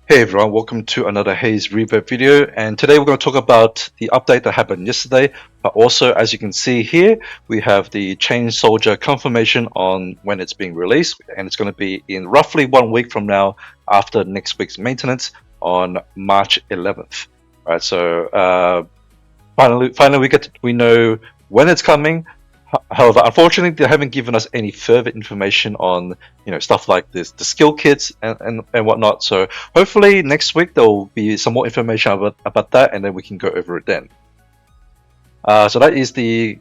Hey everyone, welcome to another Haze Reverb video, and today we're going to talk about the update that happened yesterday, but also as you can see here, we have the Chain Soldier confirmation on when it's being released, and it's going to be in roughly 1 week from now after next week's maintenance on March 11th. Alright, so finally we know when it's coming. However, unfortunately, they haven't given us any further information on, stuff like this, the skill kits and whatnot. So hopefully next week there will be some more information about that, and then we can go over it then. So that is the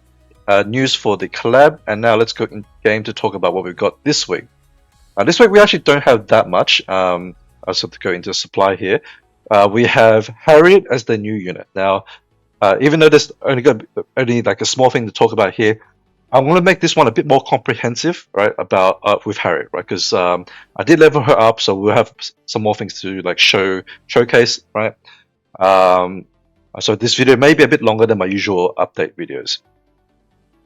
news for the collab, and now let's go in game to talk about what we've got this week. This week we actually don't have that much. I just have to go into supply here. We have Harriet as the new unit. Now, even though there's only like a small thing to talk about here, I want to make this one a bit more comprehensive, right? About with Harriet, right? Because I did level her up, so we'll have some more things to like showcase, right? So this video may be a bit longer than my usual update videos.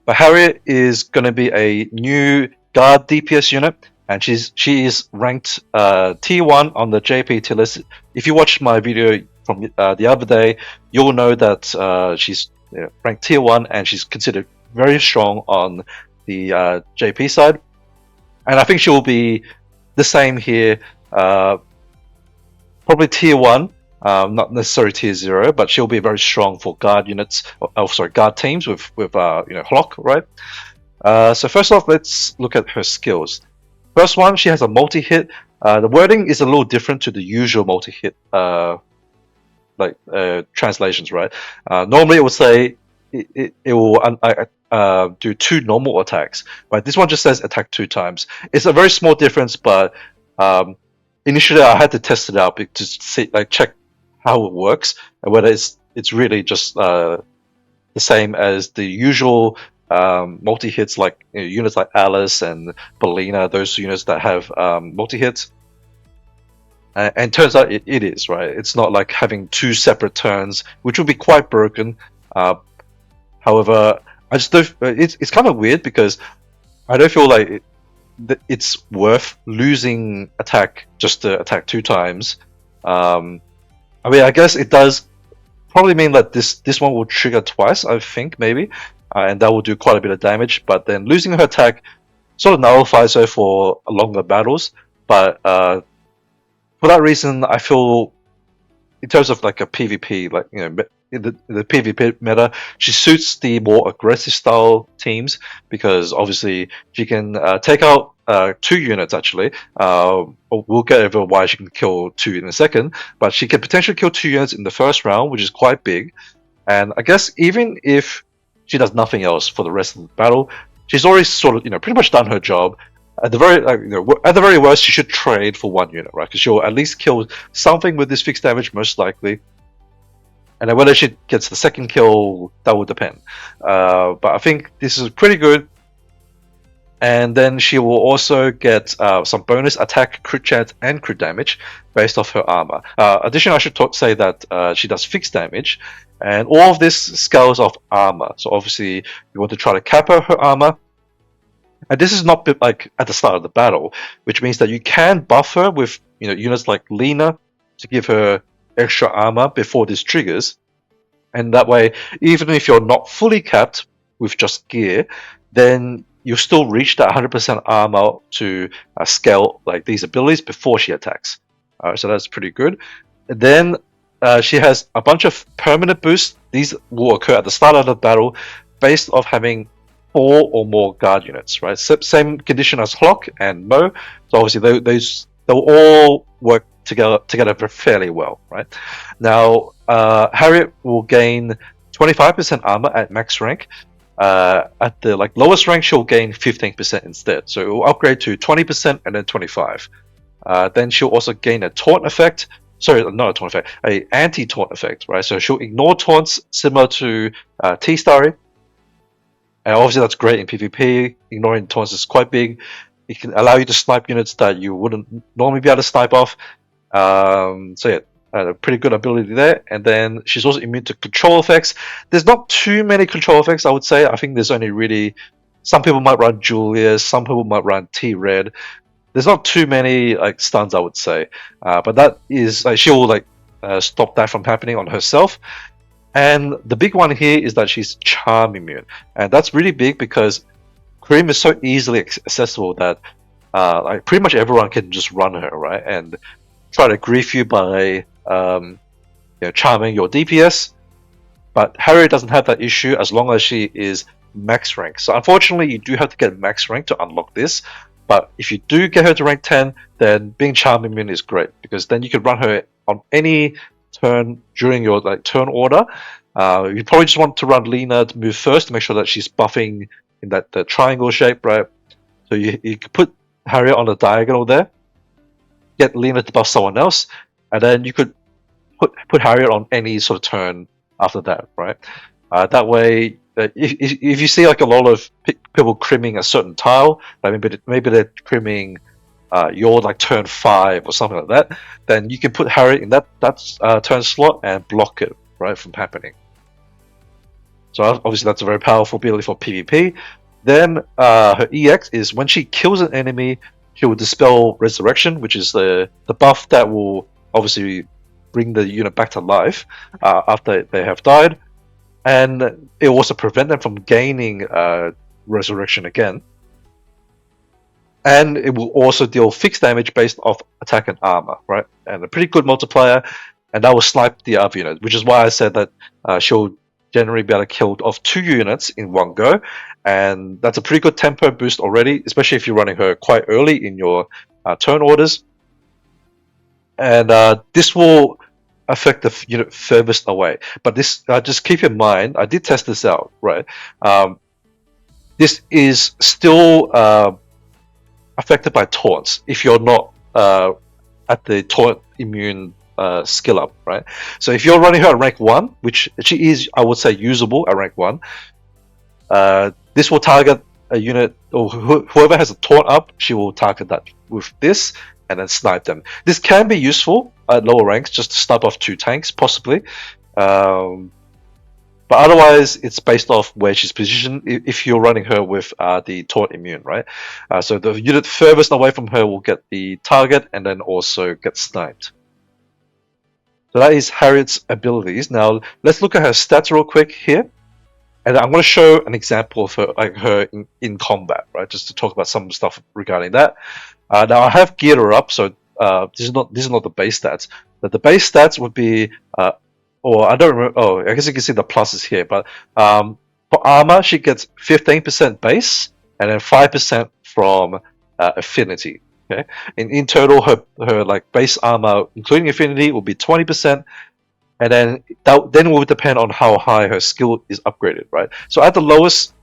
But Harriet is going to be a new guard DPS unit, and she is ranked T1 on the JP tier list. If you watched my video from the other day, you'll know that she's ranked tier 1, and she's considered very strong on the JP side, and I think she will be the same here. Probably tier 1, not necessarily tier 0, but she'll be very strong for guard units. Guard teams with Hlock, right? So first off, let's look at her skills. First one, she has a multi-hit. The wording is a little different to the usual multi-hit translations, right? Normally it would say it will do 2 normal attacks, but this one just says attack 2 times. It's a very small difference, but initially I had to test it out to see, check how it works and whether it's really just the same as the usual multi-hits, like units like Alice and Belina, those units that have multi-hits. And turns out it is, right? It's not like having 2 separate turns, which would be quite broken. However, I just don't. It's kind of weird because I don't feel like it's worth losing attack just to attack 2 times. I mean, I guess it does probably mean that this one will trigger twice. I think maybe, and that will do quite a bit of damage. But then losing her attack sort of nullifies her for longer battles. But for that reason, I feel in terms of like a PvP, in the PvP meta, she suits the more aggressive style teams because obviously she can take out 2 units actually. We'll get over why she can kill 2 in a second, but she can potentially kill 2 units in the first round, which is quite big. And I guess even if she does nothing else for the rest of the battle, she's already sort of pretty much done her job. At the very worst, she should trade for 1 unit, right? Because she'll at least kill something with this fixed damage, most likely. And then whether she gets the second kill, that will depend. But I think this is pretty good. And then she will also get some bonus attack, crit chance, and crit damage based off her armor. Additionally, I should say that she does fixed damage, and all of this scales off armor. So obviously, you want to try to cap her armor. And this is not like at the start of the battle, which means that you can buff her with units like Lena to give her extra armor before this triggers, and that way, even if you're not fully capped with just gear, then you still reach that 100% armor to scale like these abilities before she attacks. So that's pretty good. And then she has a bunch of permanent boosts. These will occur at the start of the battle based off having 4 or more guard units, right? Same condition as Hlock and Mo. So obviously they'll all work together fairly well, right? Now, Harriet will gain 25% armor at max rank. At the lowest rank, she'll gain 15% instead. So it will upgrade to 20% and then 25. Then she'll also gain a taunt effect. Sorry, not a taunt effect, a anti-taunt effect, right? So she'll ignore taunts similar to T-Starry. And obviously that's great in PvP. Ignoring taunts is quite big. It can allow you to snipe units that you wouldn't normally be able to snipe off. So yeah, a pretty good ability there. And then she's also immune to control effects. There's not too many control effects, I would say. I think there's only really... Some people might run Julius, some people might run T-Red. there's not too many like stuns, I would say, but that is like she will like stop that from happening on herself. And the big one here is that she's charm immune, and that's really big because Cream is so easily accessible that like pretty much everyone can just run her, right, and try to grief you by charming your DPS. But Harriet doesn't have that issue as long as she is max rank. So unfortunately, you do have to get max rank to unlock this. But if you do get her to rank 10, then being charm immune is great because then you can run her on any turn during your like turn order. You probably just want to run Lena to move first to make sure that she's buffing in that the triangle shape, right? So you can put Harriet on the diagonal there, get Lena to buff someone else, and then you could put Harriet on any sort of turn after that, right? That way, if you see like a lot of people crimming a certain tile, like maybe they're crimming your like turn 5 or something like that, then you can put Harriet in that turn slot and block it right from happening. So obviously that's a very powerful ability for PvP. Then her EX is when she kills an enemy, she will dispel resurrection, which is the buff that will obviously bring the unit back to life after they have died, and it will also prevent them from gaining resurrection again. And it will also deal fixed damage based off attack and armor, right? And a pretty good multiplier, and that will snipe the other unit, which is why I said that she'll generally be able to kill off 2 units in one go, and that's a pretty good tempo boost already, especially if you're running her quite early in your turn orders. And this will affect the unit furthest away. But this, just keep in mind, I did test this out, right? This is still affected by taunts if you're not at the taunt immune skill up, right? So if you're running her at rank 1, which she is, I would say, usable at rank 1, this will target a unit, or whoever has a taunt up, she will target that with this and then snipe them. This can be useful at lower ranks, just to snipe off 2 tanks, possibly. But otherwise, it's based off where she's positioned. If you're running her with the taunt immune, right? So the unit furthest away from her will get the target and then also get sniped. So that is Harriet's abilities. Now let's look at her stats real quick here, and I'm going to show an example of her, like her in combat, right? Just to talk about some stuff regarding that. Now I have geared her up, so this is not the base stats. But the base stats would be, or I don't remember. Oh, I guess you can see the pluses here. But for armor, she gets 15% base, and then 5% from affinity. Okay, in total, her like base armor, including affinity, will be 20%, and then then will depend on how high her skill is upgraded, right? So at the lowest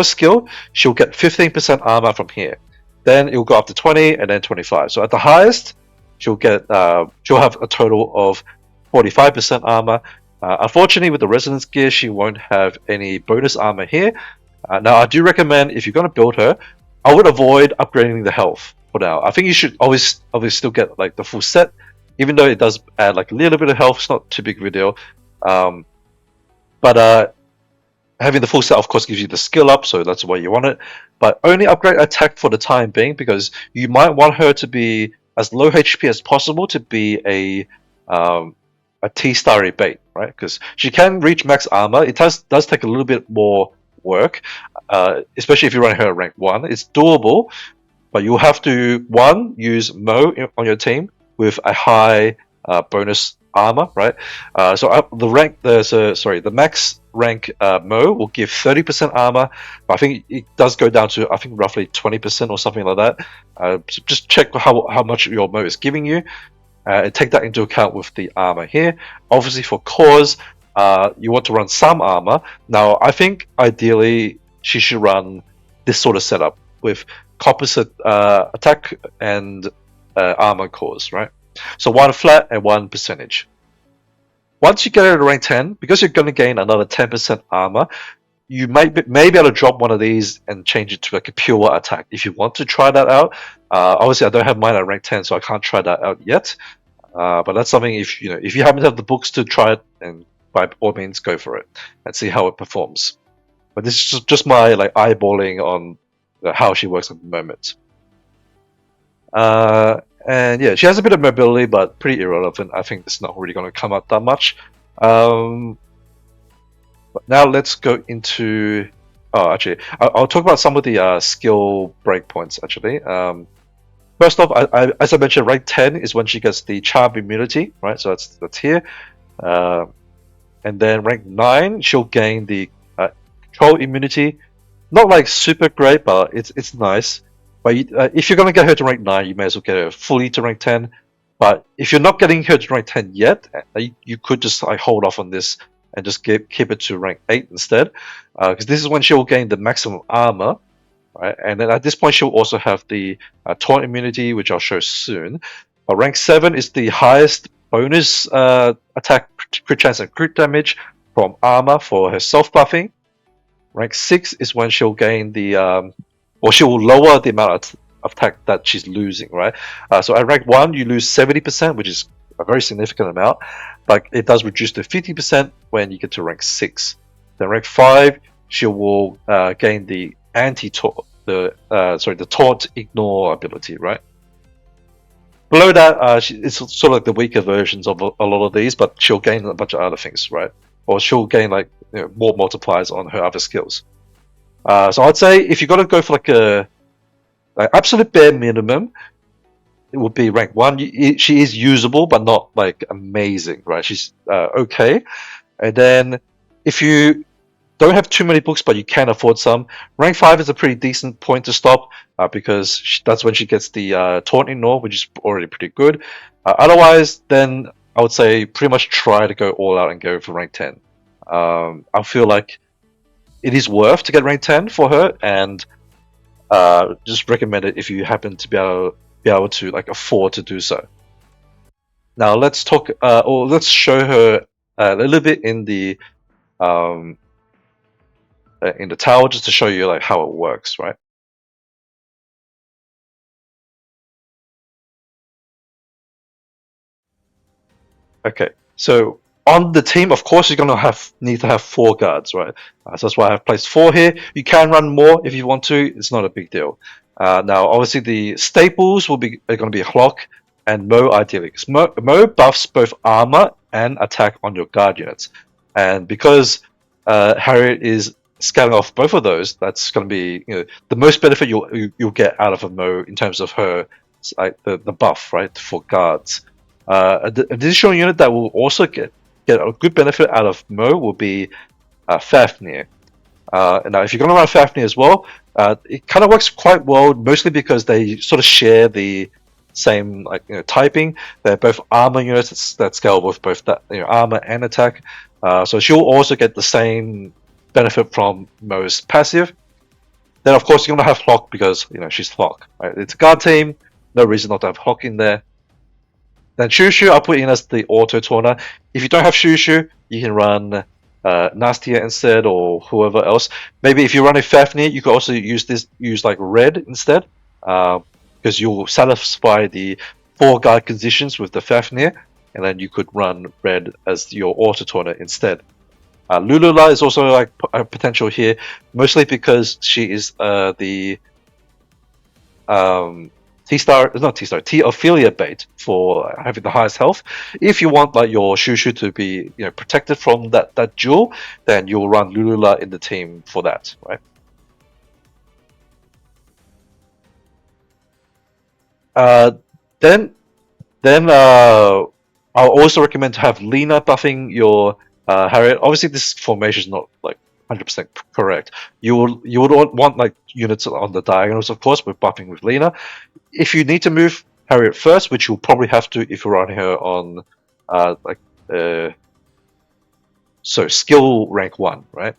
skill, she'll get 15% armor from here. Then it will go up to 20 and then 25. So at the highest, she'll have a total of 45% armor. Unfortunately, with the resonance gear, she won't have any bonus armor here. Now, I do recommend if you're going to build her, I would avoid upgrading the health for now. I think you should always still get like the full set, even though it does add like a little bit of health. It's not too big of a deal. But having the full set, of course, gives you the skill up, so that's why you want it. But only upgrade attack for the time being, because you might want her to be as low HP as possible to be a T-star bait, right? Because she can reach max armor. It does take a little bit more work, especially if you run her at rank 1. It's doable, but you'll have to, one, use Mo on your team with a high bonus armor, right? So the max rank Mo will give 30% armor, but I think it does go down to roughly 20% or something like that. So just check how much your Mo is giving you, and take that into account with the armor here. Obviously for cause, you want to run some armor. Now I think ideally she should run this sort of setup with composite attack and armor cause, right? So 1 flat and 1 percentage. Once you get her to rank 10, because you're going to gain another 10% armor, you may be able to drop one of these and change it to like a pure attack if you want to try that out. Obviously, I don't have mine at rank 10, so I can't try that out yet. But that's something if you happen to have the books to try it, and by all means go for it and see how it performs. But this is just my like eyeballing on how she works at the moment. And yeah, she has a bit of mobility, but pretty irrelevant. I think it's not really going to come up that much. But now let's go into. Oh, actually, I'll talk about some of the skill breakpoints. Actually, first off, as I mentioned, rank 10 is when she gets the charm immunity, right? So that's here. Uh, and then rank 9, she'll gain the control immunity. Not like super great, but it's nice. But if you're gonna get her to rank 9, you may as well get her fully to rank 10. But if you're not getting her to rank 10 yet, you could just hold off on this and just keep it to rank 8 instead, because this is when she'll gain the maximum armor, right? And then at this point, she'll also have the taunt immunity, which I'll show soon. But rank 7 is the highest bonus attack, crit chance, and crit damage from armor for her self buffing. Rank 6 is when she'll gain the, or she will lower the amount of attack that she's losing, right? So at rank 1, you lose 70%, which is a very significant amount, but it does reduce to 50% when you get to rank 6. Then rank 5, she will gain the anti-taunt, the taunt ignore ability, right? Below that, it's sort of like the weaker versions of a lot of these, but she'll gain a bunch of other things, right? Or she'll gain like more multipliers on her other skills. So I'd say if you're gonna go for like absolute bare minimum, it would be rank 1. She is usable, but not like amazing, right? She's okay. And then if you don't have too many books, but you can afford some, rank 5 is a pretty decent point to stop, because that's when she gets the taunt ignore, which is already pretty good. Otherwise, then I would say pretty much try to go all out and go for rank 10. I feel like it is worth to get rank 10 for her, and just recommend it if you happen to be able to like afford to do so. Now let's talk, or let's show her a little bit in the tower, just to show you like how it works, right? Okay, so on the team, of course, you're gonna need to have 4 guards, right? So that's why I have placed 4 here. You can run more if you want to. It's not a big deal. Now, obviously, the staples are going to be Hlock and Mo ideally, because Mo buffs both armor and attack on your guard units, and because Harriet is scaling off both of those, that's going to be the most benefit you'll get out of a Mo in terms of her like the buff, right, for guards. An additional unit that will also get a good benefit out of Mo will be Fafnir. Now, if you're going to run Fafnir as well, it kind of works quite well, mostly because they sort of share the same typing. They're both armor units that scale with both that armor and attack. So she'll also get the same benefit from Mo's passive. Then, of course, you're going to have Hlock because she's Hlock. Right? It's a guard team. No reason not to have Hlock in there. Then Shushu, I'll put in as the auto taunter. If you don't have Shushu, you can run Nastia instead, or whoever else. Maybe if you're running Fafnir, you could also use like Red instead, because you'll satisfy the 4 guard conditions with the Fafnir, and then you could run Red as your auto taunter instead. Lulula is also like a potential here, mostly because she is the T Ophelia bait for having the highest health. If you want like your Shushu to be protected from that duel, then you'll run Lulula in the team for that, right? Then I'll also recommend to have Lena buffing your Harriet. Obviously, this formation is not like 100% correct. You would want like units on the diagonals, of course, with buffing with Lena. If you need to move Harriet first, which you'll probably have to if you're running her on skill rank 1, right?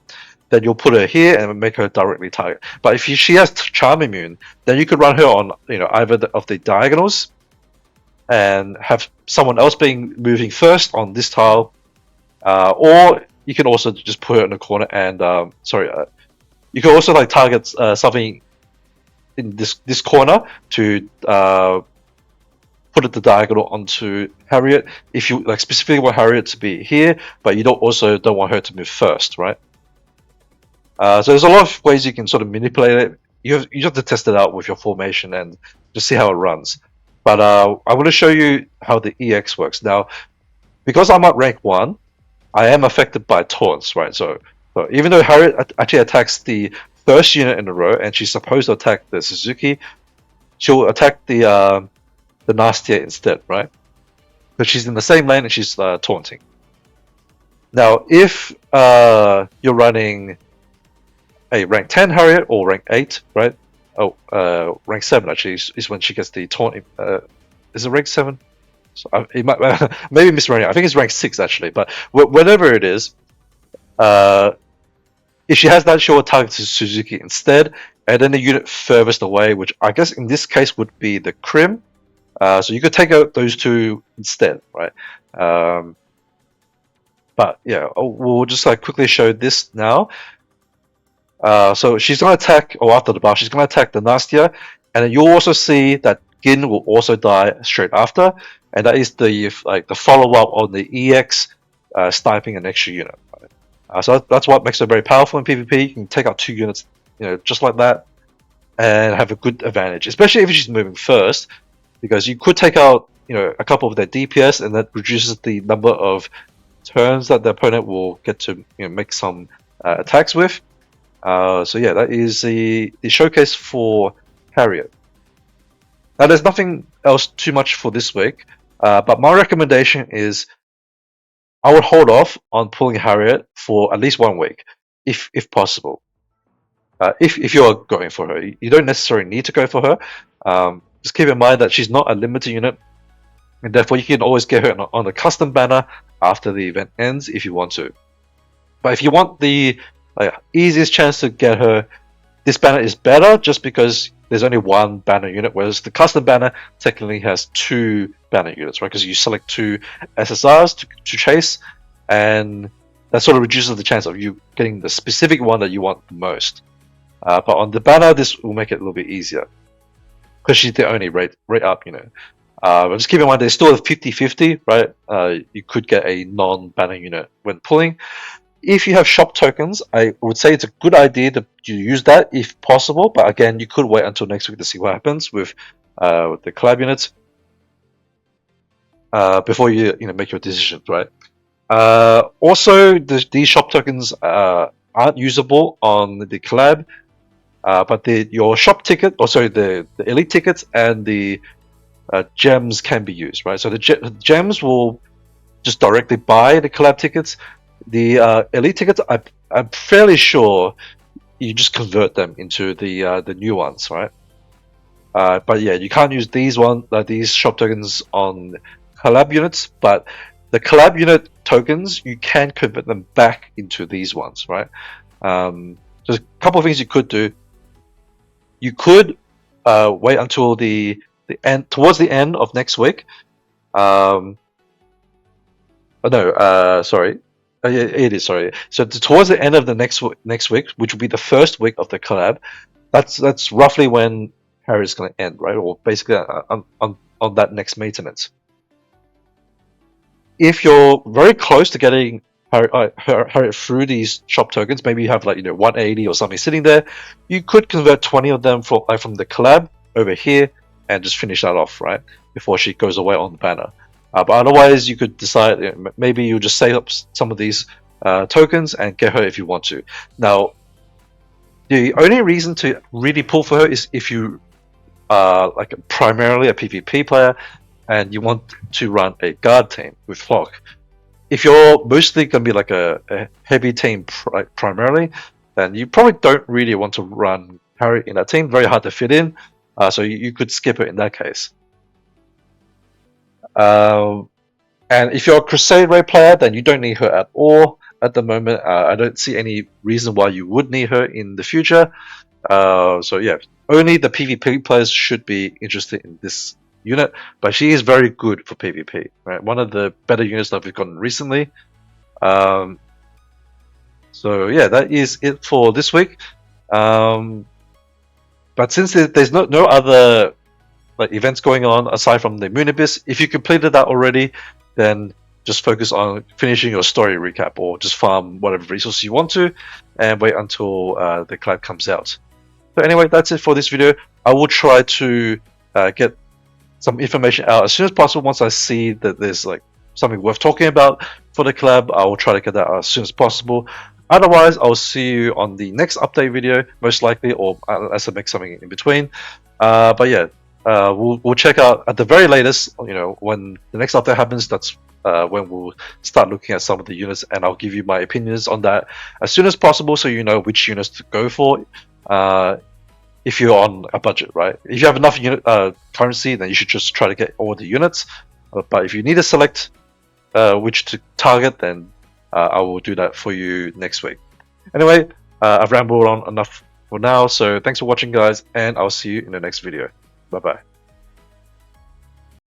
Then you'll put her here and make her directly target. But if she has charm immune, then you could run her on either of the diagonals and have someone else moving first on this tile, or you can also just put her in the corner and you can also like target something in this corner to put it the diagonal onto Harriet. If you like specifically want Harriet to be here, but you don't want her to move first, right? So there's a lot of ways you can sort of manipulate it. You have to test it out with your formation and just see how it runs. But I want to show you how the EX works. Now, because I'm at rank 1, I am affected by taunts, right? So even though Harriet actually attacks the first unit in a row, and she's supposed to attack the Suzuki, she'll attack the Nastia instead, right? Because she's in the same lane and she's taunting. Now, if you're running a rank 10 Harriet or rank 8, right? Oh, rank 7 actually is when she gets the taunt. Is it rank 7? So it might maybe misrunning. I think it's rank 6 actually, but whatever it is, if she has that, she'll target Suzuki instead, and then the unit furthest away, which I guess in this case would be the Crim. So you could take out those two instead, right? But yeah, we'll just like quickly show this now. So she's going to attack, or after the buff, she's going to attack the Nastia, and then you'll also see that Gin will also die straight after, and that is the follow-up on the EX sniping an extra unit. Right? So that's what makes it very powerful in PvP. You can take out 2 units, just like that, and have a good advantage, especially if she's moving first, because you could take out, a couple of their DPS, and that reduces the number of turns that the opponent will get to, make some attacks with. So yeah, that is the showcase for Harriet. Now there's nothing else too much for this week, but my recommendation is I would hold off on pulling Harriet for at least 1 week, if possible. If you're going for her, you don't necessarily need to go for her. Just keep in mind that she's not a limited unit, and therefore you can always get her on a custom banner after the event ends if you want to. But if you want the easiest chance to get her, this banner is better just because there's only 1 banner unit, whereas the custom banner technically has 2 banner units, right? Because you select 2 SSRs to chase, and that sort of reduces the chance of you getting the specific one that you want the most. But on the banner, this will make it a little bit easier because she's the only rate up, but just keep in mind there's still a 50-50, right? You could get a non-banner unit when pulling. If you have shop tokens, I would say it's a good idea to use that if possible. But again, you could wait until next week to see what happens with the collab units before you make your decisions, right? Also, these shop tokens aren't usable on the collab, but your shop ticket, the elite tickets and the gems can be used, right? So the gems will just directly buy the collab tickets. The elite tickets, I'm fairly sure you just convert them into the new ones, right? But yeah, you can't use these shop tokens on collab units, but the collab unit tokens you can convert them back into these ones, right? There's a couple of things you could do. You could wait until the end, towards the end of next week. Sorry. Yeah, it is, sorry. So towards the end of the next week, which will be the first week of the collab, that's roughly when Harriet's going to end, right? Or basically on that next maintenance. If you're very close to getting Harriet through these shop tokens, maybe you have 180 or something sitting there, you could convert 20 of them from the collab over here and just finish that off, right? Before she goes away on the banner. But otherwise, you could decide maybe you just save up some of these tokens and get her if you want to. Now, the only reason to really pull for her is if you are primarily a PvP player and you want to run a guard team with Flock. If you're mostly going to be a heavy team primarily, then you probably don't really want to run Harriet in that team. Very hard to fit in, so you could skip it in that case. And if you're a Crusade Raid player, then you don't need her at all at the moment. I don't see any reason why you would need her in the future. So yeah, only the PvP players should be interested in this unit, but she is very good for PvP, right? One of the better units that we've gotten recently. So yeah, that is it for this week. But since there's no other events going on aside from the Moon Abyss, if you completed that already, then just focus on finishing your story recap or just farm whatever resources you want to and wait until the collab comes out. So anyway, that's it for this video. I will try to get some information out as soon as possible. Once I see that there's like something worth talking about for the collab, I will try to get that out as soon as possible. Otherwise, I'll see you on the next update video, most likely, or unless I make something in between. But yeah, we'll check out at the very latest. You know, when the next update happens, that's when we'll start looking at some of the units, and I'll give you my opinions on that as soon as possible, so you know which units to go for. If you're on a budget, right? If you have enough unit currency, then you should just try to get all the units. But if you need to select which to target, then I will do that for you next week. Anyway, I've rambled on enough for now, so thanks for watching, guys, and I'll see you in the next video. Bye bye.